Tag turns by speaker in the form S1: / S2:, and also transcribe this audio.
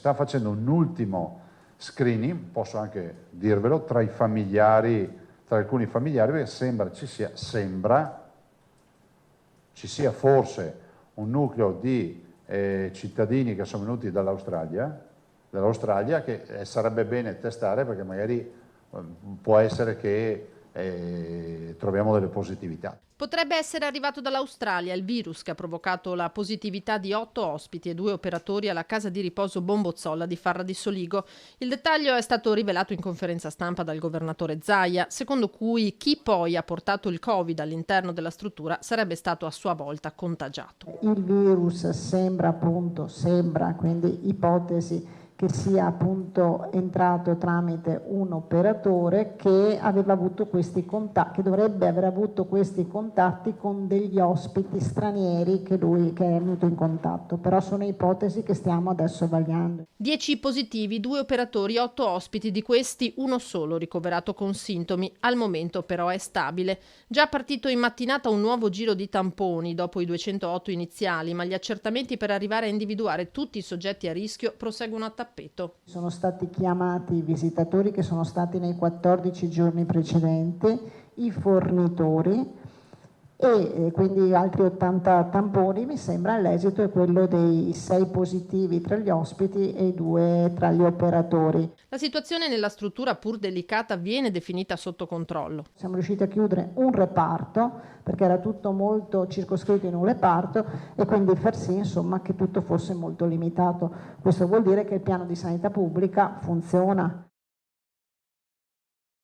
S1: sta facendo un ultimo screening, posso anche dirvelo, tra i familiari, tra alcuni familiari, perché ci sia forse un nucleo di cittadini che sono venuti dall'Australia che sarebbe bene testare, perché magari può essere che troviamo delle positività.
S2: Potrebbe essere arrivato dall'Australia il virus che ha provocato la positività di 8 ospiti e 2 operatori alla casa di riposo Bombozzolla di Farra di Soligo. Il dettaglio è stato rivelato in conferenza stampa dal governatore Zaia, secondo cui chi poi ha portato il Covid all'interno della struttura sarebbe stato a sua volta contagiato.
S3: Il virus sembra, quindi ipotesi, che sia appunto entrato tramite un operatore che aveva avuto questi contatti, che dovrebbe aver avuto questi contatti con degli ospiti stranieri che è venuto in contatto, però sono ipotesi che stiamo adesso vagliando.
S2: 10 positivi, 2 operatori, 8 ospiti, di questi uno solo ricoverato con sintomi, al momento però è stabile. Già partito in mattinata un nuovo giro di tamponi dopo i 208 iniziali, ma gli accertamenti per arrivare a individuare tutti i soggetti a rischio proseguono a tappeto.
S3: Sono stati chiamati i visitatori che sono stati nei 14 giorni precedenti, i fornitori e quindi altri 80 tamponi. Mi sembra l'esito è quello dei 6 positivi tra gli ospiti e 2 tra gli operatori.
S2: La situazione nella struttura, pur delicata, viene definita sotto controllo.
S3: Siamo riusciti a chiudere un reparto perché era tutto molto circoscritto in un reparto e quindi far sì insomma che tutto fosse molto limitato. Questo vuol dire che il piano di sanità pubblica funziona.